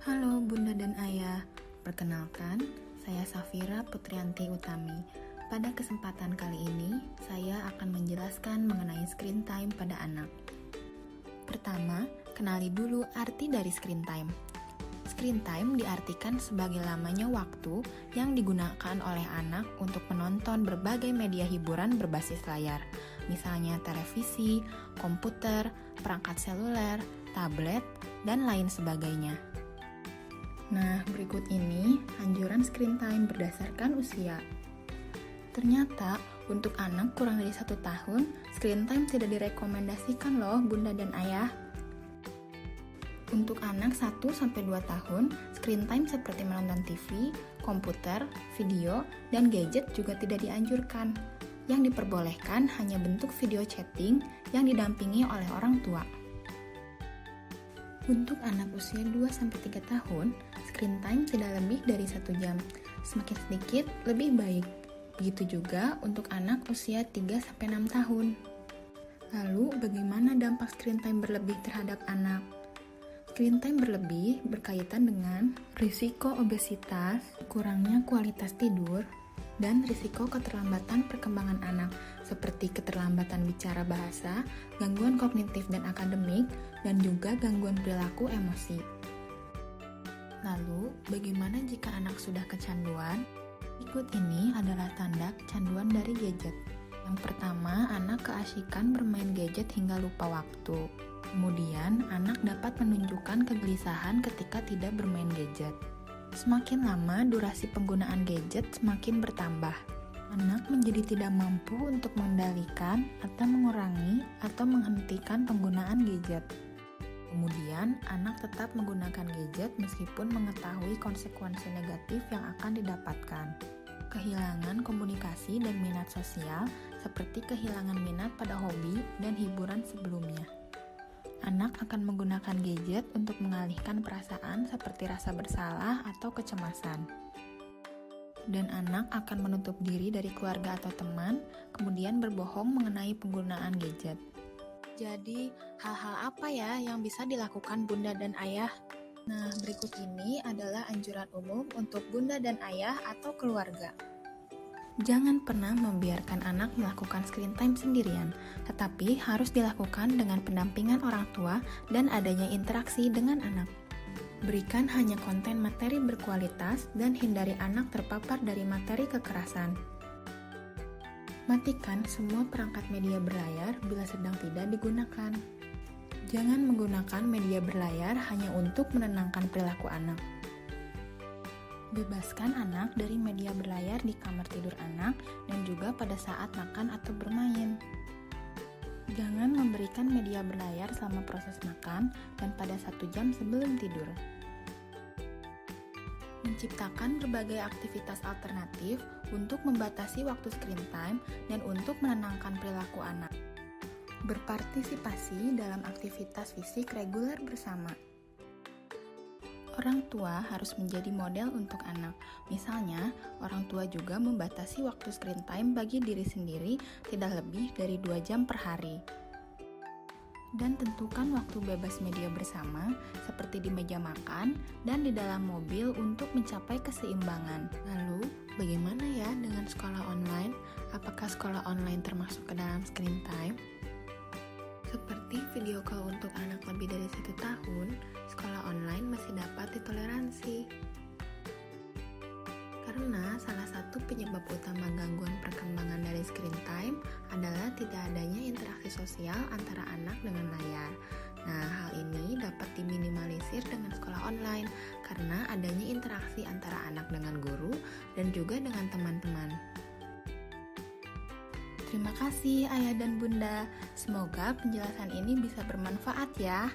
Halo Bunda dan Ayah, perkenalkan, saya Safira Putrianti Utami. Pada kesempatan kali ini, saya akan menjelaskan mengenai screen time pada anak. Pertama, kenali dulu arti dari screen time. Screen time diartikan sebagai lamanya waktu yang digunakan oleh anak untuk menonton berbagai media hiburan berbasis layar, misalnya televisi, komputer, perangkat seluler, tablet, dan lain sebagainya. Nah, berikut ini anjuran screen time berdasarkan usia. Ternyata, untuk anak kurang dari 1 tahun, screen time tidak direkomendasikan loh Bunda dan Ayah. Untuk anak 1-2 tahun, screen time seperti menonton TV, komputer, video, dan gadget juga tidak dianjurkan. Yang diperbolehkan hanya bentuk video chatting yang didampingi oleh orang tua. Untuk anak usia 2-3 tahun, screen time tidak lebih dari 1 jam. Semakin sedikit, lebih baik. Begitu juga untuk anak usia 3-6 tahun. Lalu, bagaimana dampak screen time berlebih terhadap anak? Screen time berlebih berkaitan dengan risiko obesitas, kurangnya kualitas tidur, dan risiko keterlambatan perkembangan anak seperti keterlambatan bicara bahasa, gangguan kognitif dan akademik, dan juga gangguan perilaku emosi. Lalu, bagaimana jika anak sudah kecanduan? Berikut ini adalah tanda kecanduan dari gadget. Yang pertama, anak keasikan bermain gadget hingga lupa waktu. Kemudian, anak dapat menunjukkan kegelisahan ketika tidak bermain gadget. Semakin lama, durasi penggunaan gadget semakin bertambah. Anak menjadi tidak mampu untuk mengendalikan atau mengurangi atau menghentikan penggunaan gadget. Kemudian, anak tetap menggunakan gadget meskipun mengetahui konsekuensi negatif yang akan didapatkan. Kehilangan komunikasi dan minat sosial, seperti kehilangan minat pada hobi dan hiburan sebelumnya. Anak akan menggunakan gadget untuk mengalihkan perasaan seperti rasa bersalah atau kecemasan. Dan anak akan menutup diri dari keluarga atau teman, kemudian berbohong mengenai penggunaan gadget. Jadi, hal-hal apa ya yang bisa dilakukan Bunda dan Ayah? Nah, berikut ini adalah anjuran umum untuk Bunda dan Ayah atau keluarga. Jangan pernah membiarkan anak melakukan screen time sendirian, tetapi harus dilakukan dengan pendampingan orang tua dan adanya interaksi dengan anak. Berikan hanya konten materi berkualitas dan hindari anak terpapar dari materi kekerasan. Matikan semua perangkat media berlayar bila sedang tidak digunakan. Jangan menggunakan media berlayar hanya untuk menenangkan perilaku anak. Bebaskan anak dari media berlayar di kamar tidur anak dan juga pada saat makan atau bermain. Jangan memberikan media berlayar selama proses makan dan pada 1 jam sebelum tidur. Menciptakan berbagai aktivitas alternatif untuk membatasi waktu screen time dan untuk menenangkan perilaku anak. Berpartisipasi dalam aktivitas fisik reguler bersama. Orang tua harus menjadi model untuk anak. Misalnya, orang tua juga membatasi waktu screen time bagi diri sendiri tidak lebih dari 2 jam per hari. Dan tentukan waktu bebas media bersama, seperti di meja makan dan di dalam mobil untuk mencapai keseimbangan. Lalu, bagaimana ya dengan sekolah online? Apakah sekolah online termasuk ke dalam screen time? Seperti video call untuk anak lebih dari 1 tahun, sekolah online masih dapat ditoleransi. Karena salah satu penyebab utama gangguan perkembangan dari screen time adalah tidak adanya interaksi sosial antara anak dengan layar. Nah, hal ini dapat diminimalisir dengan sekolah online karena adanya interaksi antara anak dengan guru dan juga dengan teman-teman. Terima kasih Ayah dan Bunda. Semoga penjelasan ini bisa bermanfaat ya.